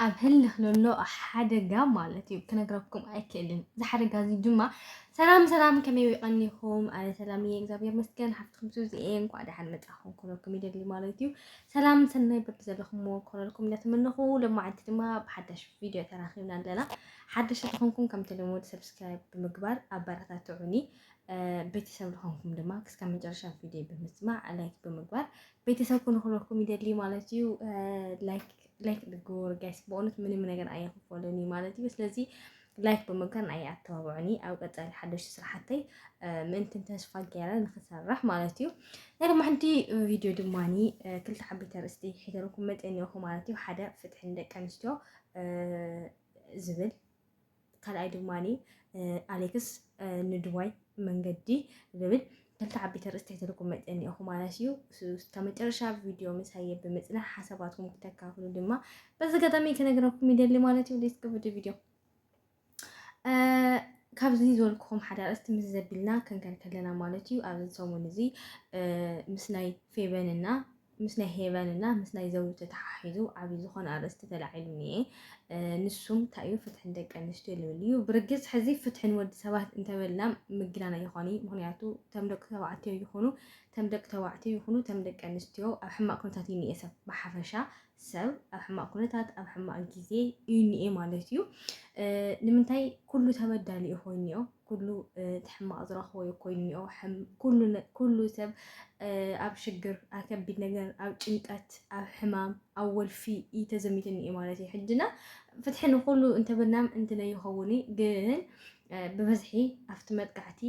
أبهل خلولو حدقة مالتي كنقربكم أكلن ذا حدقة زي جمعة سلام كمي يقنيهم على سلامي إكزابير مسكن حفتكم سوزيين قاعدة حنمت أخون كلكم يدلي مالتي سلام سنة ببزلكم وكلكم نتمنه لما عدت ما بحدش فيديو تراخينا لنا حدش تخونكم كم تلمود سبسكرايب بمقبار أبارتا تعوني ቤተሰብ ለሆንኩም ድማ እስከ መጨረሻ ቪዲዮ በመስማዕ ላይክ በመግባር ቤተሰብ ኩንኩለኩም ይደሊ ማለት እዩ ላይክ ድግበር ጋይስ በእውነት ምንም ነገር አያክፈለኒ ማለት እዩ ስለዚ ላይክ በመግባር ናይ አተባብዑኒ ኣብ ቀጻሊ ሓደሽ ስራሕተይ ምንትን ተስፋ ገይረ ንክሰርሕ ማለት እዩ ናይ ድማ ሕንቲ ቪድዮ ድማኒ ክልተ ዓበይቲ ኣርእስቲ ሒዘልኩም መፅአኒኹ ማለት እዩ ሓደ ፍትሕን ደቂ ኣንስትዮ ዝብል ካልኣይ ድማኒ ኣሌክስ ንድዋይ መንገዲ ዝብል ክልተ ዓበይቲ ኣርእስቲ ሒዘልኩም መፅአኒኹ ማለት እዩ እስከ መጨረሻ ቪድዮ ምሳየ ብምጽናሕ ሓሳባትኩም ክተካፍሉ ድማ በዚ ገጠመኝ ከነግረኩም ይደሊ ማለት እዩ ሌትስ ጎ ቪዲዮ ካብዚ ዝበልኩኹም ሓደ ኣርእስቲ ምስ ዘቢልና ክንከን ከለና ማለት እዩ ኣብዚ ሰሙን እዚ ምስ ናይ ፌበንና ምስ ናይ ሄቨንና ምስ ናይ ዘውቱ ተሓሒዙ ዓብይ ዝኾነ ኣርእስቲ ተላዒሉ እኒአ ንሱም እንታይ እዩ ፍትሕን ደቂ ኣንስትዮ ዝብል እዩ ብርግፅ ሕዚ ፍትሕን ወዲ ሰባት እንተበልና ምግናን ኣይኮኒ ምክንያቱ ተም ደቂ ተባዕትዮ ይኹኑ ተም ደቂ ተባዕትዮ ይኹኑ ተም ደቂ ኣንስትዮ ኣብ ሕማቅ ኩነታት እዩ እኒአ ሰብ ብሓፈሻ ሰብ ኣብ ሕማቅ ኩነታት ኣብ ሕማቅ ግዜ እዩ እኒአ ማለት እዩ ንምንታይ ኩሉ ተበዳሊ እዩ ኮይኑኦ ኩሉ ተሕማቅ ዝረኽቦ ኮይኑኦ ኩሉ ሰብ ኣብ ሽግር ኣብ ከቢድ ነገር ኣብ ጭንቀት ኣብ ሕማም ኣብ ወልፊ እዩ ተዘሚቱ እኒአ ማለት እዩ ሕጅና ፍትሒ ንኩሉ እንተበልና እንትን ይኸውን ግን ብበዝሒ ኣብቲ መጥቃዕቲ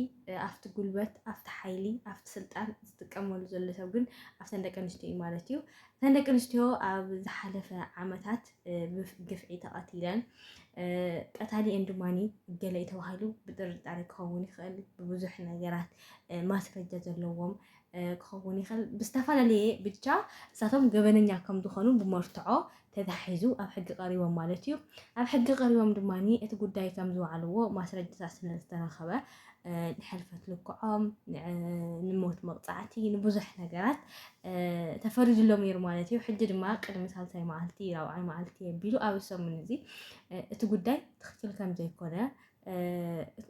ኣብቲ ጉልበት ኣብቲ ሓይሊ ኣብቲ ስልጣን ዝጥቀመሉ ዘሎ ሰብ ግን ኣብተን ደቂ ኣንስትዮ እዩ ማለት እዩ እተን ደቂ ኣንስትዮ ኣብ ዝሓለፈ ዓመታት ብግፍዒ ተቐቲለን ቀታሊአን ድማኒ ገለ እዩ ተባሂሉ ብጥርጣሬ ክኸውን ይኽእል ብብዙሕ ነገራት ማስረጃ ዘለዎም ክኸውን ይኽእል ብዝተፈላለየ ብቻ እሳቶም ገበነኛ ከም ዝኾኑ ብመርትዖ ተታሒዙ ኣብ ሕጊ ቀሪቦም ማለት እዩ ኣብ ሕጊ ቀሪቦም ድማኒ እቲ ጉዳይ ከም ዝዋዕልዎ ማስረጃታት ስለ ዝተረኸበ ንሕልፈት ልክዖም ንሞት መቕፃዕቲ ንብዙሕ ነገራት ተፈሪድሎም ነይሩ ማለት እዩ ሕጂ ድማ ቅድሚ ሳልሳይ መዓልቲ ራብዓይ መዓልቲ የቢሉ ኣብ ሰሙን እዚ እቲ ጉዳይ ትክክል ከም ዘይኮነ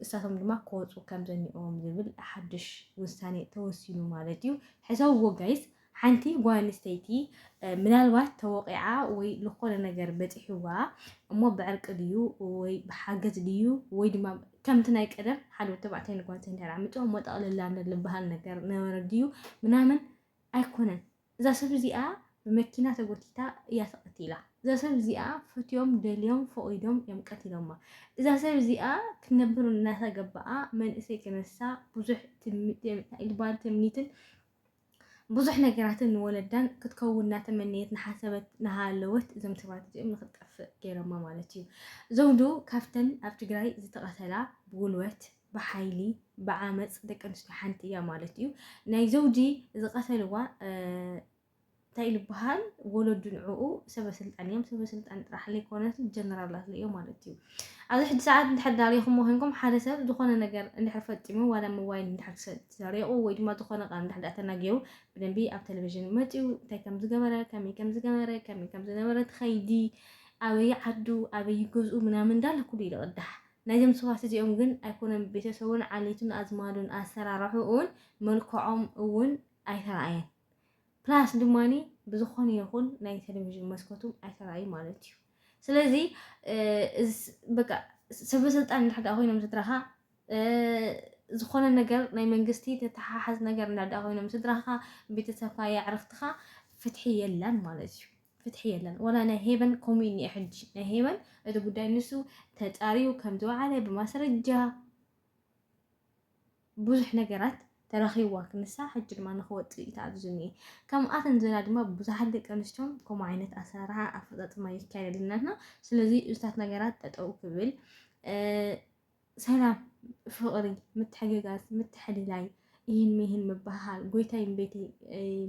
እሳቶም ድማ ክወፁ ከም ዘኒኦም ዝብል ሓድሽ ውሳኔ ተወሲኑ ማለት እዩ ሕሰብዎ ጋይስ ሓንቲ ጓል ኣንስተይቲ ምናልባት ተወቂዓ ወይ ዝኾነ ነገር በፂሕዋ እሞ ብዕርቂ ድዩ ወይ ብሓገዝ ድዩ ወይ ድማ ከምቲ ናይ ቀደም ሓደ ወዲ ተባዕታይ ንጓል ኣንስተይቲ ዓሚፆም መጠቕለላ ዝበሃል ነገር ነበረ ድዩ ምናምን ኣይኮነን እዛ ሰብ እዚኣ ብመኪና ተጎቲታ እያ ተቐቲላ እዛ ሰብ እዚኣ ፈትዮም ደልዮም ፈቂዶም እዮም ቀቲሎማ እዛ ሰብ እዚኣ ክነብር እናተገባኣ መንእሰይ ክነሳ ብዙሕ ትምኒትን ብዙሕ ነገራትን ንወለዳን ክትከውን እናተመነየት ንሓሰበት ናሃለወት እዞም ሰባት እዚኦም ንክትጠፍእ ገይሮማ ማለት እዩ ዘውዱ ካፍተን ኣብ ትግራይ ዝተቐተላ ብጉልበት ብሓይሊ ብዓመፅ ደቂ ኣንስትዮ ሓንቲ እያ ማለት እዩ ናይ ዘውዲ ዝቐተልዋ እንታይ ዝበሃል ወለዱ ንዕኡ ሰበስልጣን እዮም ሰበስልጣን ጥራሕ ዘይኮነስ ጀነራላት እዮም ማለት እዩ ኣብዚ ሕጂ ሰዓት እንድሕር ዳሪኹም ኮይንኩም ሓደ ሰብ ዝኾነ ነገር እንድሕር ፈፂሙ ዋላ ሞባይል እንድሕር ሰሪቑ ወይ ድማ ዝኾነ ቃል እንድሕር ተናጊሩ ብደንቢ ኣብ ቴሌቪዥን መፂኡ እንታይ ከም ዝገበረ ከመይ ከም ዝነበረ ትኸይዲ ኣበይ ዓዱ ኣበይ ገዝኡ ምናምን እንዳለ ኩሉ ይቅዳሕ ናይዞም ሰባት እዚኦም ግን ኣይኮነን ቤተሰቡን ዓሌቱን ኣዝማዱን ኣሰራርሑን መልክዖም እውን ኣይተረኣየን ፕላስ ድማኒ ብዝኾነ ይኹን ናይ ቴሌቪዥን መስኮቱ ኣይተረኣዩ ማለት እዩ ስለዚ በቃ ሰበስልጣን እንድሕር ኮይኖም ስድራኻ ዝኾነ ነገር ናይ መንግስቲ ተተሓሓዝ ነገር እንዳዳ ኮይኖም ስድራኻ ቤተሰብካ ያዕርኽትኻ ፍትሒ የለን ማለት እዩ ፍትሒ የለን ወላ ናይ ሄቨን ከምኡ እኒአ ሕጂ ናይ ሄቨን እቲ ጉዳይ ንሱ ተጣሪዩ ከም ዝወዓለ ብማስረጃ ብዙሕ ነገራት ተረኺብዋ ክንሳ ሕጂ ድማ ንኽወፅእ ይተኣዝዙ እኒአ ከምኣተን ዝላ ድማ ብዙሓት ደቂ ኣንስትዮን ከምኡ ዓይነት ኣሰራርሓ ኣፈፃፅማ ይካየደልናና ስለዚ እዝታት ነገራት ጠጠው ክብል ሰላም ፍቕሪ ምትሕግጋዝ ምትሕልላይ ይህን ምባሃል ጎይታይ ቤቴ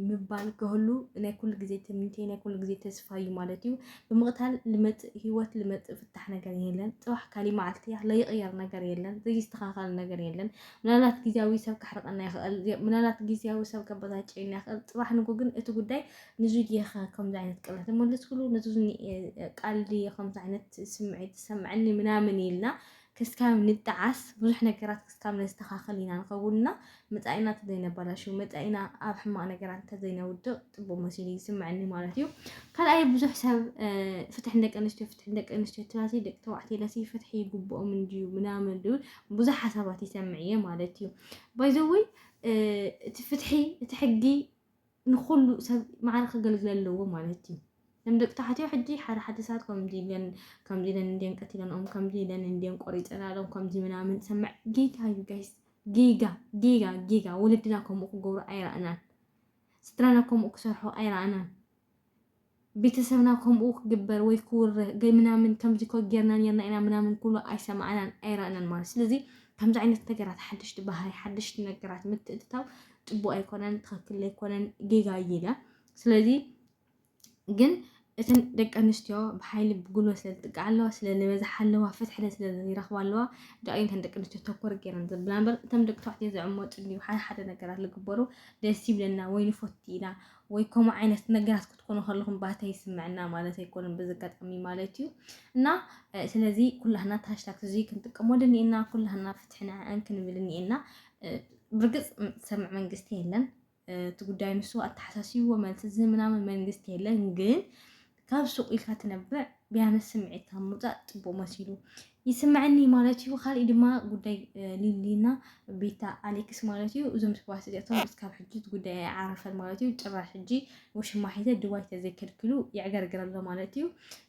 ምባል ከሁሉ ናይ ኩሉ ግዜ ትምኒቴ ናይ ኩሉ ግዜ ተስፋዩ ማለት እዩ ብምቕታል ልመጽእ ህይወት ልመጽእ ፍታሕ ነገር የለን ጽባሕ ካሊ መዓልቲ ለይቕየር ነገር የለን ዘይስተኻኸል ነገር የለን ምናልባት ጊዜያዊ ሰብ ክሕርቀና ይኽእል ምናልባት ጊዜያዊ ሰብ ከበሳጭና ይኽእል ጽባሕ ንጎ ግን እቲ ጉዳይ ንዙ ዲኻ ከምዚ ዓይነት ቅልሕ ተመልስ ኩሉ ንዙ ቃልዲ ከምዚ ዓይነት ስምዒት ሰምዐኒ ምናምን ኢልና ክስካብ ንጣዓስ ብዙሕ ነገራት ክስካብ ነስተኻኸል ኢና ንኸውንና መጻኢና ተዘይነባላሽው መጻኢና ኣብ ሕማቕ ነገራት ተዘይነውድቕ ጽቡቕ መሲሉ ይስምዐኒ ማለት እዩ ካልኣይ ብዙሕ ሰብ ፍትሕ ደቂ ኣንስትዮ ትባሲ ደቂ ተባዕትዮ ለሲ ፍትሒ ይግብኦም እንድዩ ምናምን ድዩ ብዙሕ ሓሳባት ይሰምዕ እየ ማለት እዩ ባይ ዘ ወይ እቲ ፍትሒ እቲ ሕጊ ንኹሉ ሰብ ማዕረ ከገልግል ኣለዎ ማለት እዩ ደቂ ተባዕትዮ ሕጂ ሓደ ሰዓት ከምዚ ኢለን እንድን ቀቲለንኦም ከምዚ ኢለን እንድን ቆሪፀናሎም ከምዚ ምናምን ሰምዕ ጌጋ እዩ ጋይስ ጌጋ ወለድና ከምኡ ክገብሩ ኣይረኣናን ስድራና ከምኡ ክሰርሑ ኣይረኣናን ቤተሰብና ከምኡ ክግበር ወይ ክውርህ ምናምን ከምዚ ጌርና ነርና ኢና ምናምን ኩሉ ኣይሰማዕናን ኣይረኣናን ማለት ስለዚ ከምዚ ዓይነት ነገራት ሓድሽቲ ባህሪ ሓድሽቲ ነገራት ምትእትታው ጽቡቕ ኣይኮነን ትኽክል ኣይኮነን ጌጋ እይላ ስለዚ ግን እተን ደቂ ኣንስትዮ ብሓይሊ ብጉልበት ስለዝጥቃዕ ኣለዋ ስለዝበዝሓ ኣለዋ ፍትሒ ስለዝረኽባ ኣለዋ ዳእይንተን ደቂ ኣንስትዮ ተኮር ገይረን ዘብላ እምበር እቶም ደቂ ተባዕትዮ ዝዕመፁ እንድዩ ሓደ ነገራት ዝግበሩ ደስ ይብለና ወይ ንፈቲ ኢና ወይ ከምኡ ዓይነት ነገራት ክትኮኑ ከለኹም ባታ ይስምዐና ማለት ኣይኮነን በዚ ኣጋጣሚ ማለት እዩ እና ስለዚ ኩላህና ሃሽታግ እዚ ክንጥቀመሉ እኒአና ኩላህና ፍትሕና ክንብል እኒአና ብርግፅ ሰምዕ መንግስቲ የለን እቲ ጉዳይ ንሱ ኣተሓሳሲብዎ መልሲ ዝህብ ምናምን መንግስቲ የለን ግን ካብ ሱቅ ኢልካ ትነብዕ ቢያንስ ስምዒትካ ምውፃእ ጽቡቕ መሲሉ ይስምዐኒ ማለት እዩ ካልእ ድማ ጉዳይ ሊሊና ቤታ ኣሌክስ ማለት እዩ እዞም ሰባት እዚኣቶም እስካብ ሕጂ ጉዳይ ዓረፈን ማለት እዩ ጭራሽ ሕጂ ወሽማ ሒዘ ድዋይ ተዘይከልክሉ ይዕገርግር ኣሎ ማለት እዩ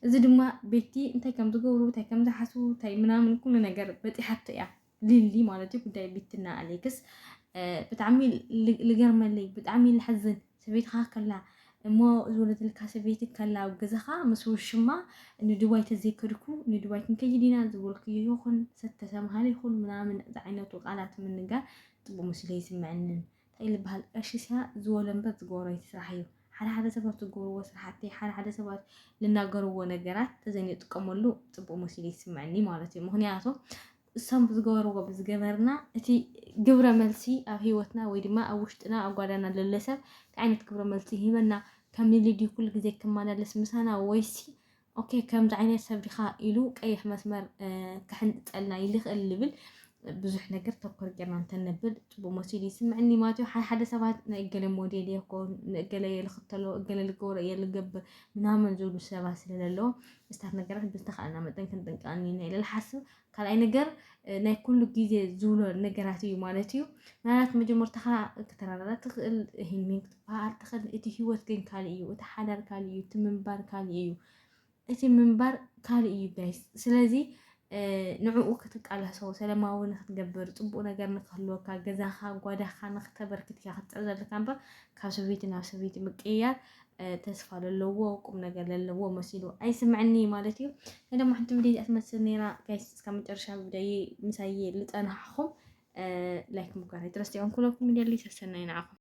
እዚ ድማ ቤቲ እንታይ ከም ዝገብሩ እንታይ ከም ዝሓስቡ እንታይ ምናምን ኩሉ ነገር በጢሓቶ እያ ሊሊ ማለት እዩ ጉዳይ ቤትና ኣሌክስ ብጣዕሚ ልገርመለይ ብጣዕሚ ልሕዝን ሰበይትካ ከላ እሞ ዝወለደልካ ሰበይቲ ከላ ኣብ ገዛኻ ምስ ውሽማ ንድዋይ ተዘይከድኩ ንድዋይ ክንከይድ ኢና ዝብልክዮ ይኹን ሰተሰምሃለ ይኹን ምናምን ዝዓይነቱ ቃላት ምንጋር ጽቡቕ ምስሊ ይስምዐንን እንታይ ልበሃል ቀሺስያ ዝወለ እምበር ዝገበሮ ይስራሕ እዩ ሓደ ሰባት ዝገብርዎ ስራሕቲ ሓደ ሰባት ልናገርዎ ነገራት ተዘይንጥቀመሉ ጽቡቕ ምስሊ ይስምዐኒ ማለት እዩ ምክንያቱ እሶም ብዝገበርዎ ብዝገበርና እቲ ግብረ መልሲ ኣብ ሂወትና ወይ ድማ ኣብ ውሽጥና ኣብ ጓዳና ለለ ሰብ ዓይነት ግብረ መልሲ ሂበና ከም ሊሊ ኩሉ ግዜ ከመላለስ ምሳና ወይሲ ኦኬ ከምዚ ዓይነት ሰብ ዲኻ ኢሉ ቀይሕ መስመር ክሕንጥጠልና ይልኽእል ልብል ብዙሕ ነገር ተኮር ጌርና እንተነብል ጽቡቕ መሲሉ ይስምዐኒ ማለት እዩ ሓደ ሰባት ናይ ገለ ሞዴል ይኮን ገለ የልኽተሎ ገለ ልገብሮ እየ ልገብር ምናምን ዝብሉ ሰባት ስለለለዎ እስታት ነገራት ብዝተኻእልና መጠን ክንጥንቀቕኒ ኢለ ዝሓስብ ካልኣይ ነገር ናይ ኩሉ ግዜ ዝብሎ ነገራት እዩ ማለት እዩ ምናልባት መጀመርታኻ ክትራራራ ትኽእል ሂልሚን ክትበሃል ትኽእል እቲ ሂወት ግን ካልእ እዩ እቲ ሓዳር ካልእ እዩ እቲ ምንባር ካልእ እዩ እቲ ምንባር ካልእ እዩ ጋይስ ስለዚ ንዕኡ ክትቃለሶ ሰላማዊ ንክትገብር ጽቡቕ ነገር ንክህልወካ ገዛኻ ጓዳኻ ንክተበርክት ኢካ ክትፅዕር ዘለካ እምበር ካብ ሰበይቲ ናብ ሰበይቲ ምቅያር ተስፋ ለለዎ ቁም ነገር ለለዎ መሲሉ ኣይስምዐኒ ማለት እዩ ደግሞ ሓንቲ ቪድዮ እትመስል ነይራ ጋይስ እስካብ መጨረሻ ቪድዮ ምሳዬ ልጠናሕኹም ላይክ ምግባር ኣይትረስዑን ኩለኩም ይደሊ ሰሰናይ ንዓኹም